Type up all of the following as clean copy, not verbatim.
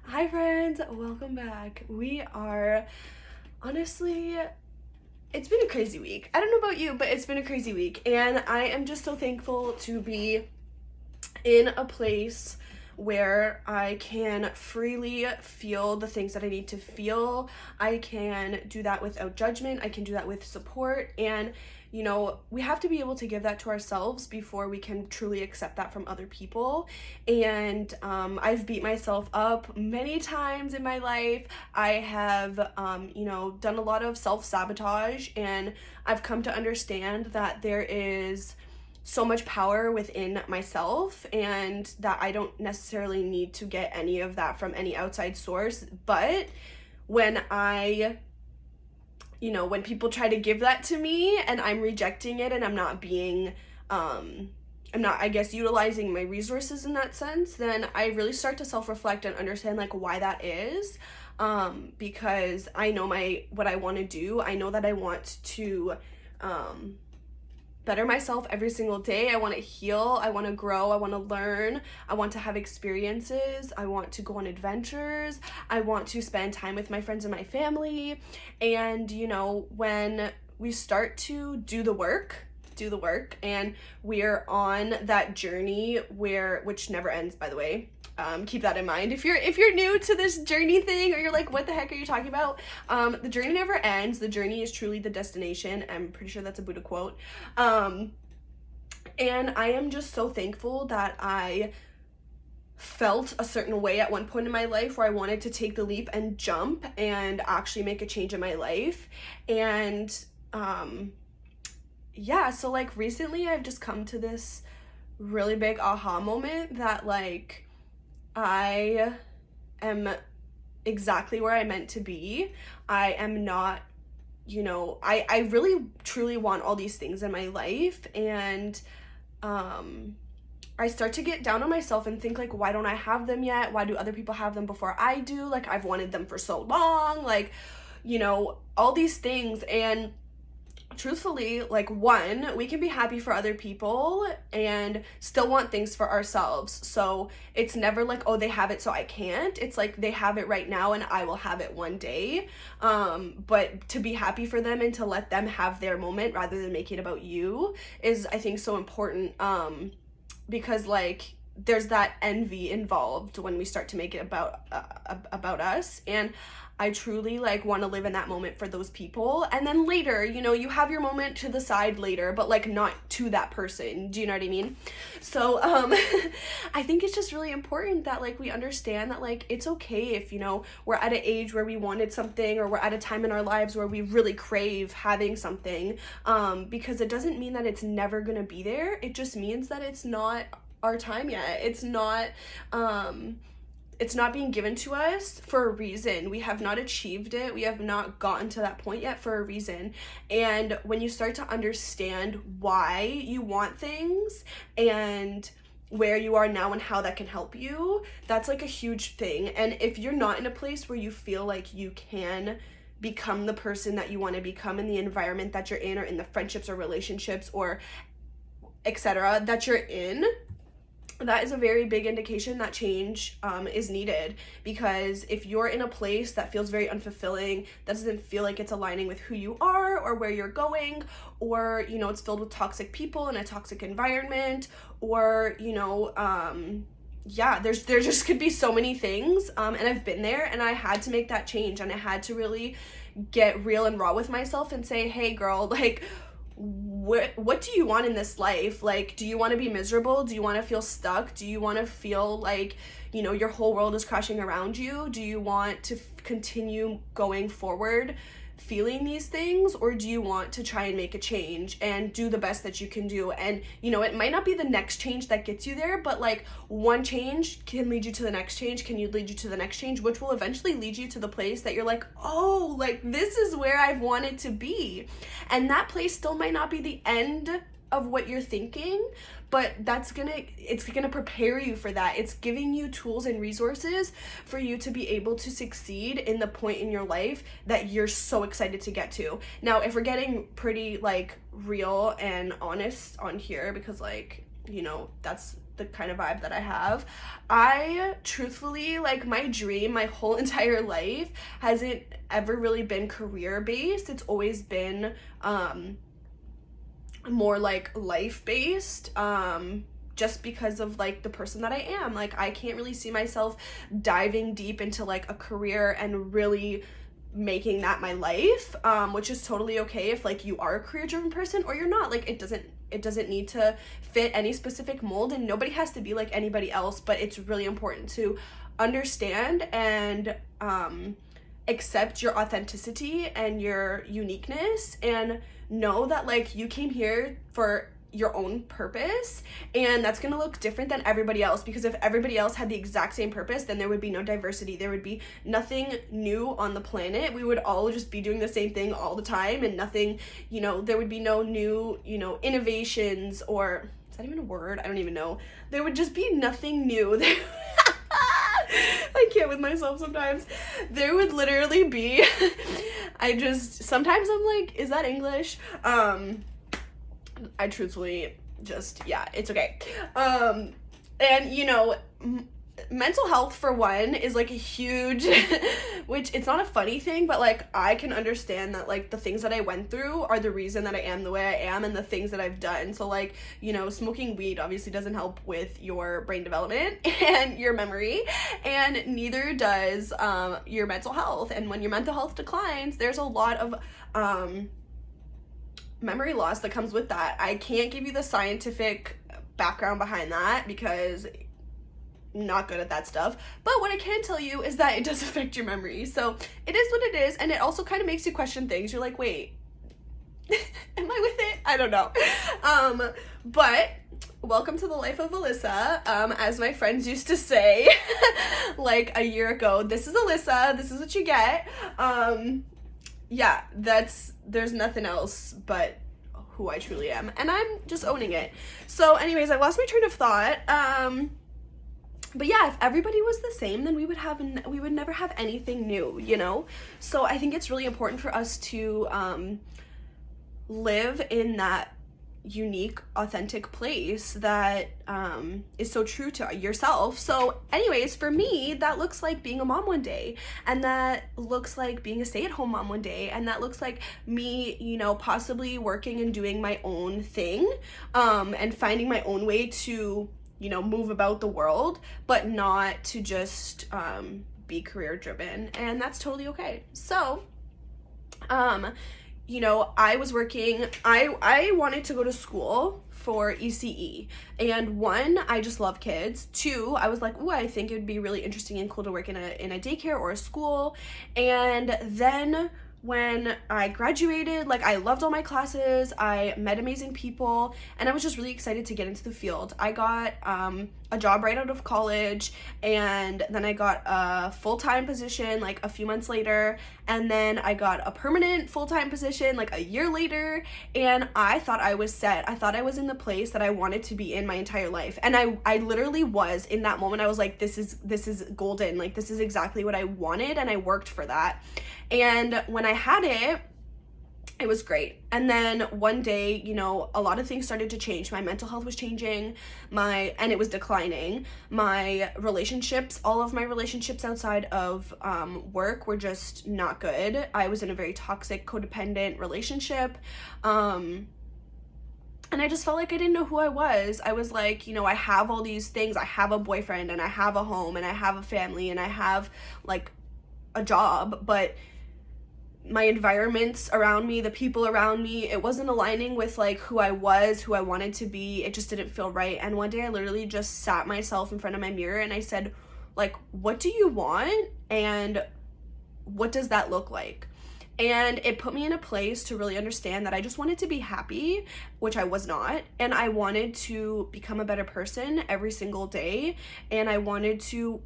Hi friends, welcome back. Honestly, it's been a crazy week. I don't know about you, but it's been a crazy week. And I am just so thankful to be in a place where I can freely feel the things that I need to feel. I can do that without judgment. I can do that with support. And, we have to be able to give that to ourselves before we can truly accept that from other people. And I've beat myself up many times in my life. I have, done a lot of self sabotage, and I've come to understand that there is so much power within myself and that I don't necessarily need to get any of that from any outside source. But when when people try to give that to me and I'm rejecting it and I'm not I guess, utilizing my resources in that sense, then I really start to self-reflect and understand like why that is. Because I know what I want to do. I know that I want to better myself every single day. I want to heal, I want to grow, I want to learn, I want to have experiences, I want to go on adventures, I want to spend time with my friends and my family. And when we start to do the work and we're on that journey which never ends, by the way. Keep that in mind. If you're new to this journey thing, or you're like, what the heck are you talking about? The journey never ends. The journey is truly the destination. I'm pretty sure that's a Buddha quote. And I am just so thankful that I felt a certain way at one point in my life where I wanted to take the leap and jump and actually make a change in my life. And yeah, so like recently I've just come to this really big aha moment that like I am exactly where I meant to be. I am not, I really truly want all these things in my life. And I start to get down on myself and think like, why don't I have them yet? Why do other people have them before I do? Like, I've wanted them for so long, like, all these things. And truthfully, like, one, we can be happy for other people and still want things for ourselves. So it's never like, oh, they have it so I can't. It's like they have it right now and I will have it one day. But to be happy for them and to let them have their moment rather than make it about you is, I think, so important. Because like there's that envy involved when we start to make it about us. And I truly like want to live in that moment for those people. And then later, you have your moment to the side later, but like not to that person. Do you know what I mean? So I think it's just really important that like we understand that like it's okay if we're at an age where we wanted something, or we're at a time in our lives where we really crave having something, because it doesn't mean that it's never gonna be there. It just means that it's not our time yet. It's not being given to us for a reason. We have not achieved it. We have not gotten to that point yet for a reason. And when you start to understand why you want things and where you are now and how that can help you, that's like a huge thing. And if you're not in a place where you feel like you can become the person that you want to become in the environment that you're in, or in the friendships or relationships or etc. that you're in, that is a very big indication that change is needed. Because if you're in a place that feels very unfulfilling, that doesn't feel like it's aligning with who you are or where you're going, or it's filled with toxic people in a toxic environment, or there just could be so many things, and I've been there, and I had to make that change, and I had to really get real and raw with myself and say, hey girl, like, what do you want in this life? Like, do you want to be miserable? Do you want to feel stuck? Do you want to feel like your whole world is crashing around you? Do you want to continue going forward feeling these things, or do you want to try and make a change and do the best that you can do? And it might not be the next change that gets you there, but like one change can lead you to the next change, can you lead you to the next change, which will eventually lead you to the place that you're like, oh, like this is where I've wanted to be. And that place still might not be the end of what you're thinking, but it's gonna prepare you for that. It's giving you tools and resources for you to be able to succeed in the point in your life that you're so excited to get to. Now, if we're getting pretty like real and honest on here, because like that's the kind of vibe that I have. I truthfully, like, my dream my whole entire life hasn't ever really been career based. It's always been more like life based, just because of like the person that I am. Like, I can't really see myself diving deep into like a career and really making that my life, which is totally okay if like you are a career driven person or you're not. Like, it doesn't need to fit any specific mold, and nobody has to be like anybody else, but it's really important to understand and accept your authenticity and your uniqueness, and know that like you came here for your own purpose, and that's gonna look different than everybody else, because if everybody else had the exact same purpose, then there would be no diversity, there would be nothing new on the planet, we would all just be doing the same thing all the time, and nothing, you know, there would be no new, you know, innovations, or is that even a word? I don't even know. There would just be nothing new. I can't with myself sometimes. There would literally be sometimes I'm like, is that English? I truthfully just, yeah, it's okay. And you know, mental health for one is like a huge, which it's not a funny thing, but like I can understand that like the things that I went through are the reason that I am the way I am, and the things that I've done. So like, you know, smoking weed obviously doesn't help with your brain development and your memory, and neither does your mental health. And when your mental health declines, there's a lot of memory loss that comes with that. I can't give you the scientific background behind that because I'm not good at that stuff, but what I can tell you is that it does affect your memory. So it is what it is, and it also kind of makes you question things. You're like, wait, am I with it? I don't know. But welcome to the life of Alyssa. As my friends used to say like a year ago, this is Alyssa, this is what you get. Yeah, there's nothing else but who I truly am, and I'm just owning it. So anyways, I lost my train of thought. But yeah, if everybody was the same, then we would never have anything new, you know? So I think it's really important for us to live in that unique, authentic place that is so true to yourself. So anyways, for me, that looks like being a mom one day, and that looks like being a stay-at-home mom one day, and that looks like me, you know, possibly working and doing my own thing, and finding my own way to, you know, move about the world, but not to just be career driven, and that's totally okay. So you know, I was working, I wanted to go to school for ECE, and one, I just love kids. Two, I was like, ooh, I think it would be really interesting and cool to work in a daycare or a school. And then when I graduated, like, I loved all my classes, I met amazing people, and I was just really excited to get into the field. I got a job right out of college, and then I got a full-time position like a few months later, and then I got a permanent full-time position like a year later, and I thought I was set. I thought I was in the place that I wanted to be in my entire life, and I literally was. In that moment, I was like, this is golden, like, this is exactly what I wanted, and I worked for that. And when I had it, it was great. And then one day, you know, a lot of things started to change. My mental health was changing, and it was declining. My relationships, all of my relationships outside of work were just not good. I was in a very toxic, codependent relationship. And I just felt like I didn't know who I was. I was like, you know, I have all these things. I have a boyfriend, and I have a home, and I have a family, and I have like a job, but my environments around me, the people around me, it wasn't aligning with like who I was, who I wanted to be. It just didn't feel right. And one day I literally just sat myself in front of my mirror and I said, like, what do you want? And what does that look like? And it put me in a place to really understand that I just wanted to be happy, which I was not. And I wanted to become a better person every single day. And I wanted to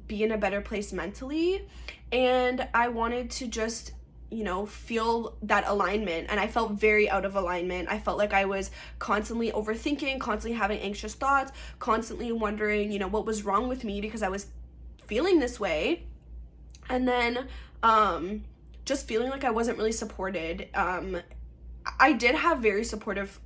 be in a better place mentally. And I wanted to just, you know, feel that alignment. And I felt very out of alignment. I felt like I was constantly overthinking, constantly having anxious thoughts, constantly wondering, you know, what was wrong with me because I was feeling this way. And then just feeling like I wasn't really supported. I did have very supportive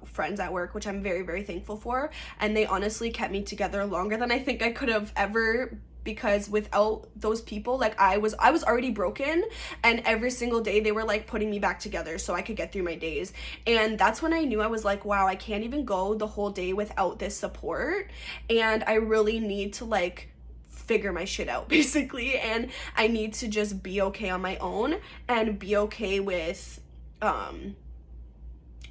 friends at work, which I'm very, very thankful for. And they honestly kept me together longer than I think I could have ever, because without those people, like I was already broken, and every single day they were like putting me back together so I could get through my days. And that's when I knew, I was like, wow, I can't even go the whole day without this support, and I really need to like figure my shit out basically, and I need to just be okay on my own and be okay with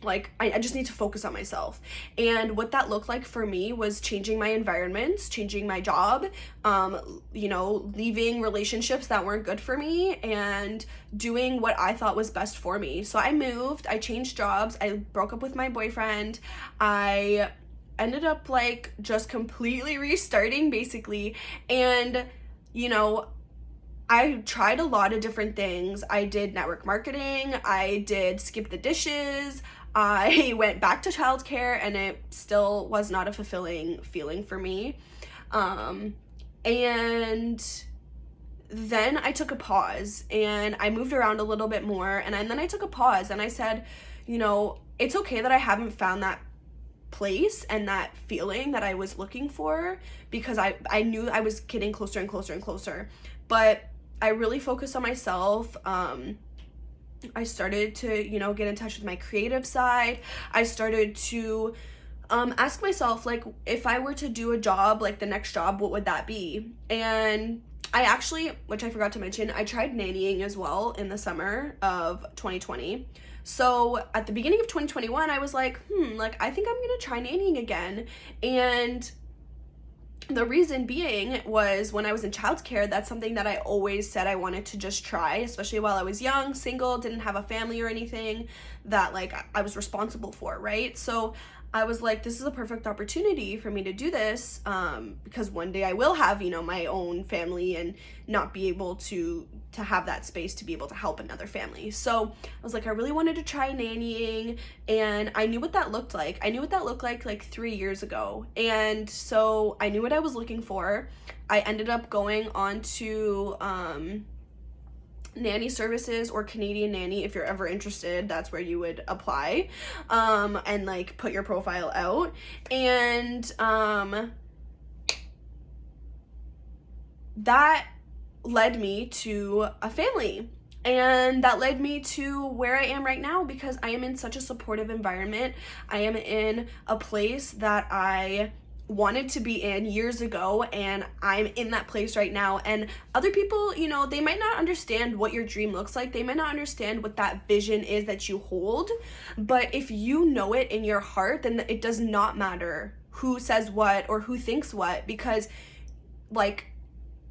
like I just need to focus on myself. And what that looked like for me was changing my environments, changing my job, you know, leaving relationships that weren't good for me, and doing what I thought was best for me. So I moved, I changed jobs, I broke up with my boyfriend, I ended up like just completely restarting basically. And you know, I tried a lot of different things. I did network marketing, I did skip the dishes, I went back to childcare, and it still was not a fulfilling feeling for me. And then I took a pause and I moved around a little bit more, and then I took a pause and I said, you know, it's okay that I haven't found that place and that feeling that I was looking for, because I knew I was getting closer and closer and closer. But I really focused on myself. I started to, you know, get in touch with my creative side. I started to ask myself, like, if I were to do a job, like the next job, what would that be? And I actually, which I forgot to mention, I tried nannying as well in the summer of 2020. So at the beginning of 2021, I was like, like, I think I'm gonna try nannying again. And the reason being was, when I was in childcare, that's something that I always said I wanted to just try, especially while I was young, single, didn't have a family or anything that like I was responsible for, right? So I was like, this is a perfect opportunity for me to do this, because one day I will have, you know, my own family and not be able to have that space to be able to help another family. So I was like, I really wanted to try nannying, and I knew what that looked like. I knew what that looked like 3 years ago. And so I knew what I was looking for. I ended up going on to nanny services, or Canadian Nanny. If you're ever interested, that's where you would apply, and like put your profile out. And that led me to a family, and that led me to where I am right now, because I am in such a supportive environment. I am in a place that I wanted to be in years ago, and I'm in that place right now. And other people, you know, they might not understand what your dream looks like, they might not understand what that vision is that you hold, but if you know it in your heart, then it does not matter who says what or who thinks what, because like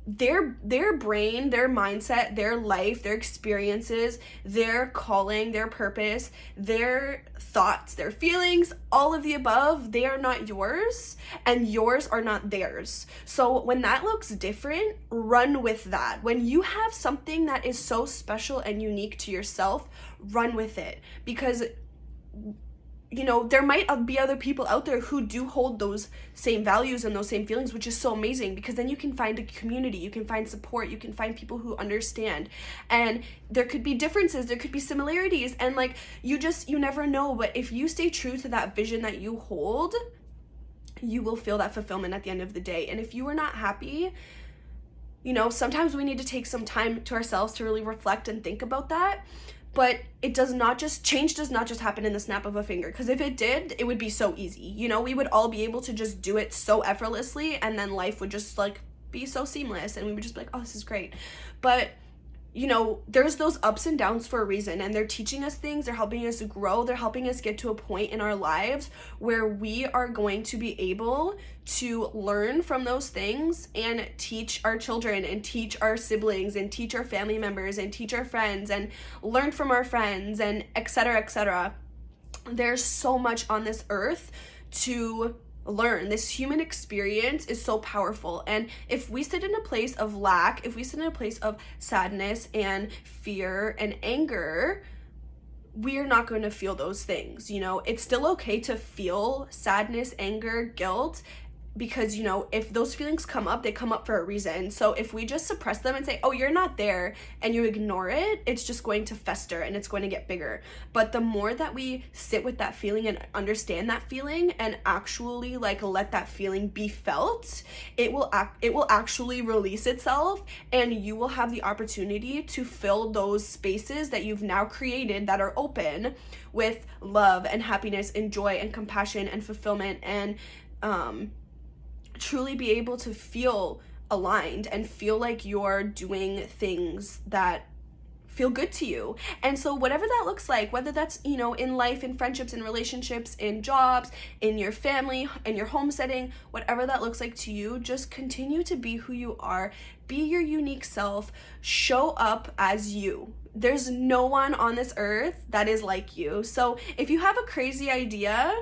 their brain, their mindset, their life, their experiences, their calling, their purpose, their thoughts, their feelings, all of the above, they are not yours, and yours are not theirs. So when that looks different, run with that. When you have something that is so special and unique to yourself, run with it, because you know, there might be other people out there who do hold those same values and those same feelings, which is so amazing, because then you can find a community, you can find support, you can find people who understand. And there could be differences, there could be similarities, and like you never know. But if you stay true to that vision that you hold, you will feel that fulfillment at the end of the day. And if you are not happy, you know, sometimes we need to take some time to ourselves to really reflect and think about that. But change does not just happen in the snap of a finger, because if it did, it would be so easy. You know, we would all be able to just do it so effortlessly, and then life would just like be so seamless, and we would just be like, oh, this is great. But you know, there's those ups and downs for a reason, and they're teaching us things, they're helping us grow, they're helping us get to a point in our lives where we are going to be able to learn from those things and teach our children and teach our siblings and teach our family members and teach our friends and learn from our friends, and etc., etc. There's so much on this earth to learn. This human experience is so powerful, and if we sit in a place of lack, if we sit in a place of sadness and fear and anger, we are not going to feel those things. You know, it's still okay to feel sadness, anger, guilt, because, you know, if those feelings come up, they come up for a reason. So if we just suppress them and say, oh, you're not there, and you ignore it, it's just going to fester and it's going to get bigger. But the more that we sit with that feeling and understand that feeling and actually like let that feeling be felt, it will actually release itself, and you will have the opportunity to fill those spaces that you've now created that are open with love and happiness and joy and compassion and fulfillment, and truly be able to feel aligned and feel like you're doing things that feel good to you. And so whatever that looks like, whether that's, you know, in life, in friendships, in relationships, in jobs, in your family, in your home setting, whatever that looks like to you, just continue to be who you are, be your unique self, show up as you. There's no one on this earth that is like you. So if you have a crazy idea,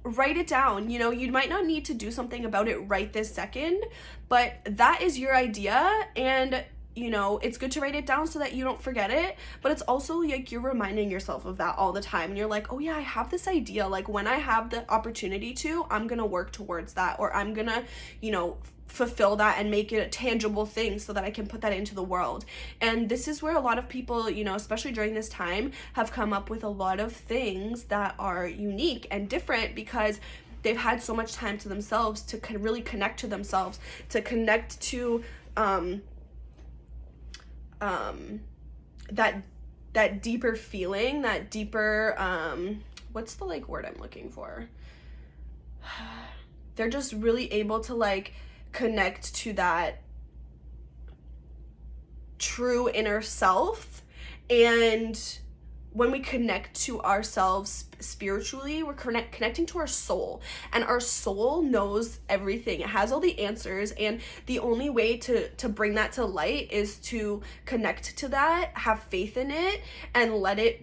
write it down. You know, you might not need to do something about it right this second, but that is your idea, and you know, it's good to write it down so that you don't forget it, but it's also like you're reminding yourself of that all the time, and you're like, oh yeah, I have this idea, like when I have the opportunity to, I'm gonna work towards that, or I'm gonna, you know, fulfill that and make it a tangible thing so that I can put that into the world. And this is where a lot of people, you know, especially during this time, have come up with a lot of things that are unique and different because they've had so much time to themselves to really connect to themselves, to connect to that deeper feeling, that deeper what's the like word I'm looking for? They're just really able to like connect to that true inner self. And when we connect to ourselves spiritually, we're connecting to our soul, and our soul knows everything. It has all the answers, and the only way to bring that to light is to connect to that, have faith in it, and let it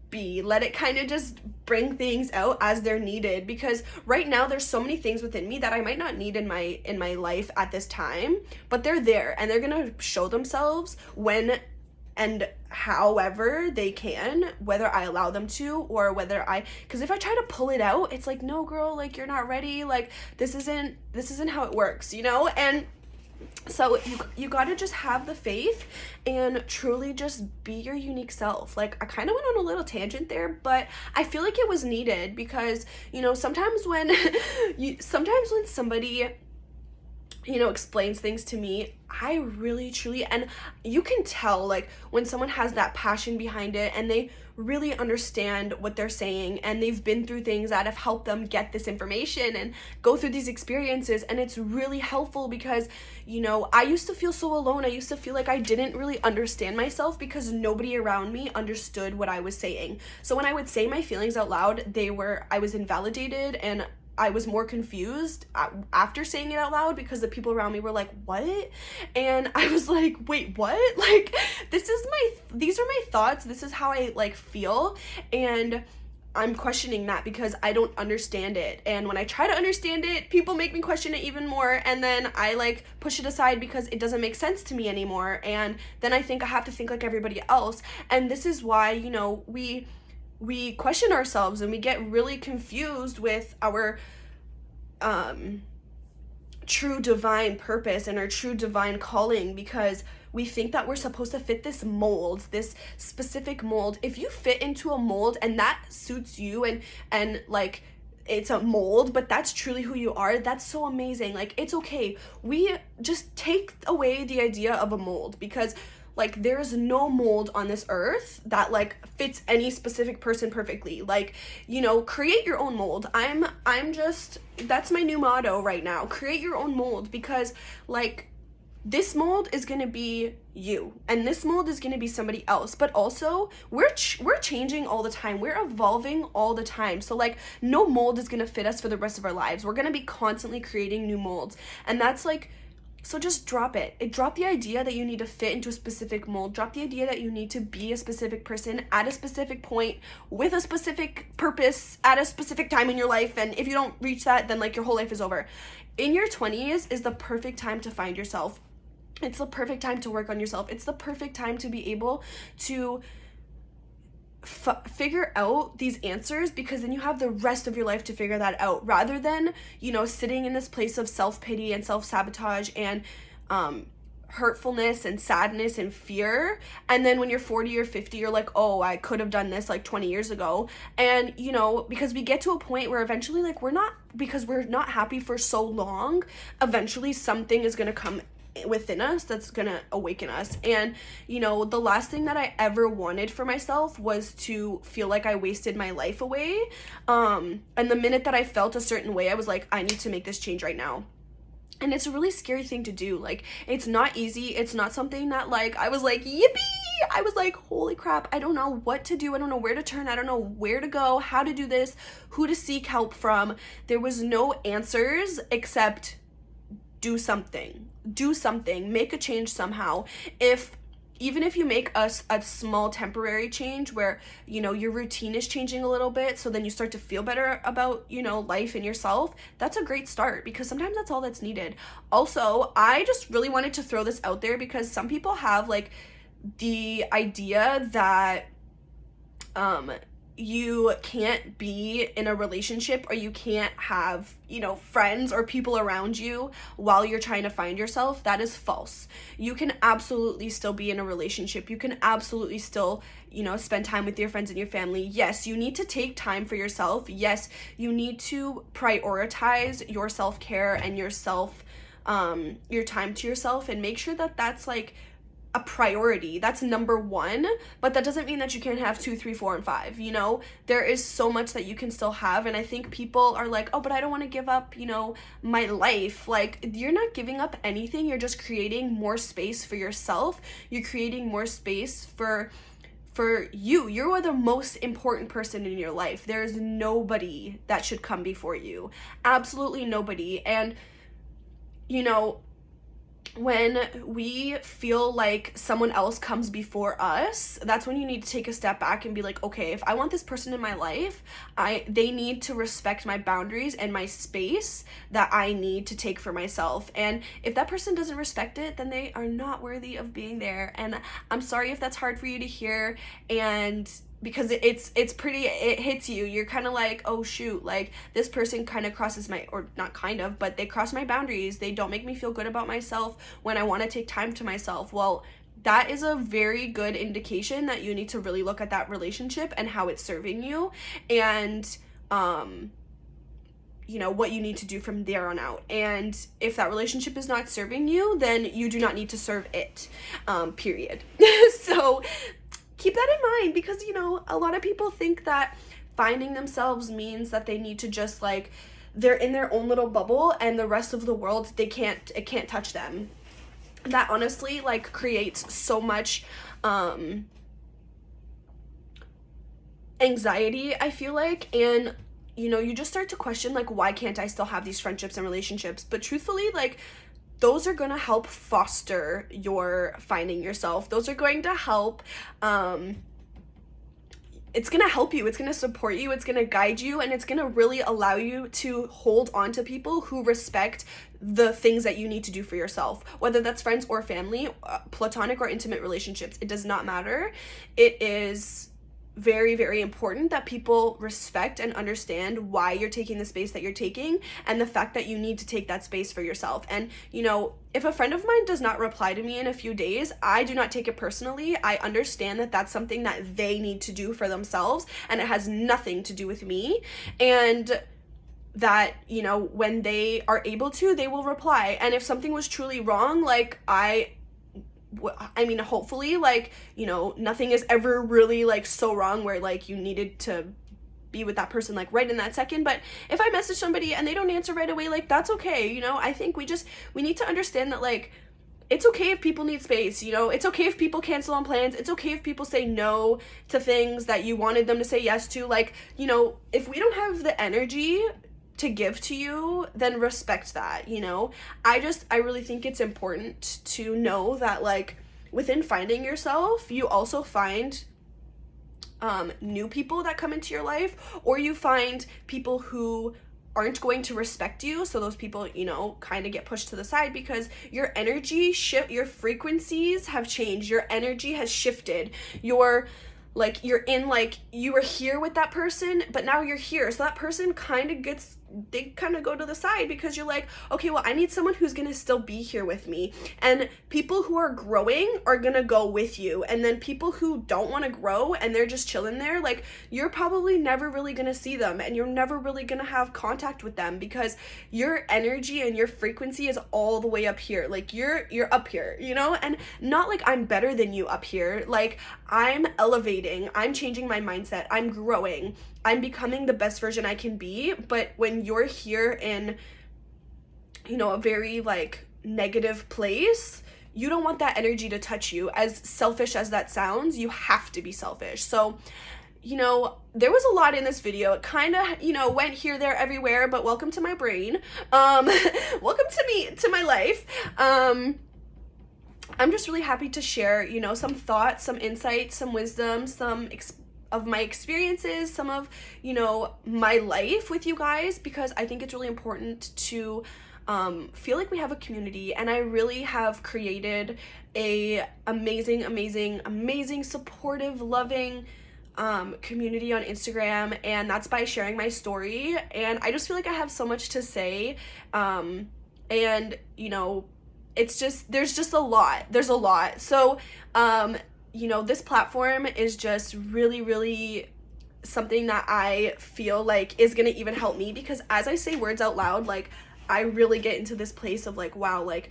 be. Let it kind of just bring things out as they're needed, because right now there's so many things within me that I might not need in my life at this time, but they're there, and they're gonna show themselves when and however they can, whether I allow them to, or whether because if I try to pull it out, it's like, no girl, like you're not ready, like this isn't how it works, you know? And so you gotta just have the faith and truly just be your unique self. Like I kind of went on a little tangent there, but I feel like it was needed, because, you know, sometimes when somebody, you know, explains things to me, I really truly, and you can tell like when someone has that passion behind it and they really understand what they're saying, and they've been through things that have helped them get this information and go through these experiences, and it's really helpful. Because, you know, I used to feel so alone. I used to feel like I didn't really understand myself because nobody around me understood what I was saying. So when I would say my feelings out loud, I was invalidated, and I was more confused after saying it out loud, because the people around me were like, what? And I was like, wait, what? Like, these are my thoughts. This is how I like feel. And I'm questioning that because I don't understand it. And when I try to understand it, people make me question it even more. And then I like push it aside because it doesn't make sense to me anymore. And then I think I have to think like everybody else. And this is why, you know, we question ourselves, and we get really confused with our true divine purpose and our true divine calling, because we think that we're supposed to fit this mold, this specific mold. If you fit into a mold and that suits you, and like it's a mold, but that's truly who you are, that's so amazing. Like, it's okay. We just take away the idea of a mold, because like there's no mold on this earth that like fits any specific person perfectly. Like, you know, create your own mold. That's my new motto right now. Create your own mold, because like this mold is going to be you, and this mold is going to be somebody else. But also we're changing all the time. We're evolving all the time. So like no mold is going to fit us for the rest of our lives. We're going to be constantly creating new molds. And that's like, so just drop it. Drop the idea that you need to fit into a specific mold. Drop the idea that you need to be a specific person at a specific point with a specific purpose at a specific time in your life. And if you don't reach that, then like your whole life is over. In your 20s is the perfect time to find yourself. It's the perfect time to work on yourself. It's the perfect time to be able to figure out these answers, because then you have the rest of your life to figure that out, rather than, you know, sitting in this place of self-pity and self-sabotage and hurtfulness and sadness and fear. And then when you're 40 or 50, you're like, oh, I could have done this like 20 years ago. And, you know, because we get to a point where eventually, like, because we're not happy for so long, eventually something is going to come within us that's gonna awaken us. And, you know, the last thing that I ever wanted for myself was to feel like I wasted my life away. And the minute that I felt a certain way, I was like, I need to make this change right now. And it's a really scary thing to do. Like, it's not easy. It's not something that, like, I was like, yippee! I was like, holy crap, I don't know what to do. I don't know where to turn. I don't know where to go, how to do this, who to seek help from. There was no answers except do something, make a change somehow. Even if you make a small temporary change where, you know, your routine is changing a little bit, so then you start to feel better about, you know, life and yourself, that's a great start, because sometimes that's all that's needed. Also, I just really wanted to throw this out there, because some people have like the idea that you can't be in a relationship, or you can't have, you know, friends or people around you while you're trying to find yourself. That is false. You can absolutely still be in a relationship. You can absolutely still, you know, spend time with your friends and your family. Yes, you need to take time for yourself. Yes, you need to prioritize your self-care and your time to yourself, and make sure that that's like a priority. That's number one. But that doesn't mean that you can't have 2, 3, 4, and 5. You know, there is so much that you can still have. And I think people are like, oh, but I don't want to give up, you know, my life. Like, you're not giving up anything. You're just creating more space for yourself. You're creating more space for you. You're the most important person in your life. There's nobody that should come before you. Absolutely nobody. And, you know, when we feel like someone else comes before us, that's when you need to take a step back and be like, okay, if I want this person in my life, they need to respect my boundaries and my space that I need to take for myself. And if that person doesn't respect it, then they are not worthy of being there. And I'm sorry if that's hard for you to hear, and because it hits you. You're kind of like, oh shoot, like this person kind of crosses or not kind of, but they cross my boundaries. They don't make me feel good about myself when I want to take time to myself. Well, that is a very good indication that you need to really look at that relationship and how it's serving you, and you know, what you need to do from there on out. And if that relationship is not serving you, then you do not need to serve it, period. So keep that in mind, because, you know, a lot of people think that finding themselves means that they need to just, like, they're in their own little bubble and the rest of the world, it can't touch them. That honestly, like, creates so much anxiety, I feel like. And, you know, you just start to question, like, why can't I still have these friendships and relationships? But truthfully, like, those are going to help foster your finding yourself. Those are going to help, it's going to help you. It's going to support you. It's going to guide you. And it's going to really allow you to hold on to people who respect the things that you need to do for yourself. Whether that's friends or family, platonic or intimate relationships, it does not matter. It is very, very important that people respect and understand why you're taking the space that you're taking, and the fact that you need to take that space for yourself. And, you know, if a friend of mine does not reply to me in a few days, I do not take it personally. I understand that that's something that they need to do for themselves, and it has nothing to do with me. And that, you know, when they are able to, they will reply. And if something was truly wrong, like, I mean, hopefully, like, you know, nothing is ever really, like, so wrong where, like, you needed to be with that person, like, right in that second. But if I message somebody and they don't answer right away, like, that's okay. You know, I think we need to understand that, like, it's okay if people need space, you know, it's okay if people cancel on plans, it's okay if people say no to things that you wanted them to say yes to. Like, you know, if we don't have the energy to give to you, then respect that, you know. I really think it's important to know that, like, within finding yourself, you also find new people that come into your life, or you find people who aren't going to respect you. So those people, you know, kind of get pushed to the side, because your energy your frequencies have changed, your energy has shifted, your like you're in, like you were here with that person, but now you're here, so that person kind of gets, they kind of go to the side because you're like, okay, well, I need someone who's gonna still be here with me. And people who are growing are gonna go with you, and then people who don't want to grow and they're just chilling there, like you're probably never really gonna see them, and you're never really gonna have contact with them because your energy and your frequency is all the way up here. Like you're up here, you know. And not like I'm better than you up here, like I'm elevating, I'm changing my mindset, I'm growing, I'm becoming the best version I can be. But when you're here in, you know, a very like negative place, you don't want that energy to touch you. As selfish as that sounds, you have to be selfish. So, you know, there was a lot in this video. It kind of, you know, went here, there, everywhere, but welcome to my brain. Welcome to me, to my life. I'm just really happy to share, you know, some thoughts, some insights, some wisdom, of my experiences, some of, you know, my life with you guys, because I think it's really important to feel like we have a community. And I really have created a amazing, supportive, loving community on Instagram, and that's by sharing my story. And I just feel like I have so much to say, and you know, it's just, there's a lot. So you know, this platform is just really something that I feel like is gonna even help me, because as I say words out loud, like I really get into this place of like, wow, like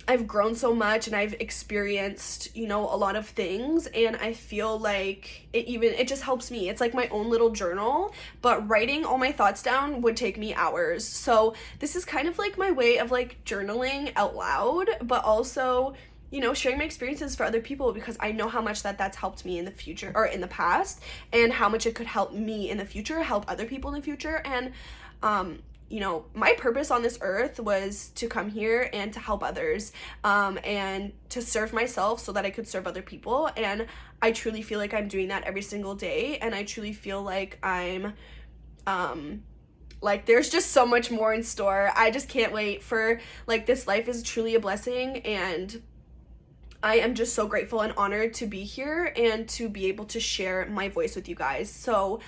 I've grown so much and I've experienced, you know, a lot of things, and I feel like it just helps me. It's like my own little journal, but writing all my thoughts down would take me hours. So this is kind of like my way of like journaling out loud, but also, you know, sharing my experiences for other people, because I know how much that's helped me in the future, or in the past, and how much it could help me in the future, help other people in the future. And you know, my purpose on this earth was to come here and to help others, and to serve myself so that I could serve other people. And I truly feel like I'm doing that every single day, and I truly feel like I'm like there's just so much more in store. I just can't wait for, like, this life is truly a blessing, and I am just so grateful and honored to be here and to be able to share my voice with you guys. So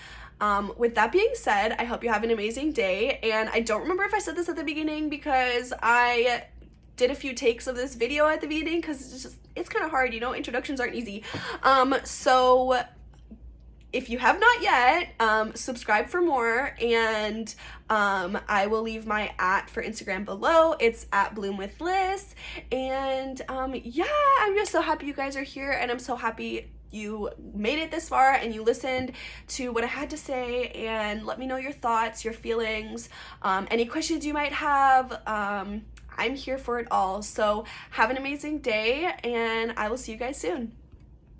with that being said, I hope you have an amazing day. And I don't remember if I said this at the beginning, because I did a few takes of this video at the beginning, because it's kind of hard, you know, introductions aren't easy. So if you have not yet, subscribe for more, and I will leave my @ for Instagram below. It's @bloomwithliz. And yeah, I'm just so happy you guys are here, and I'm so happy you made it this far and you listened to what I had to say. And let me know your thoughts, your feelings, any questions you might have. I'm here for it all. So have an amazing day, and I will see you guys soon.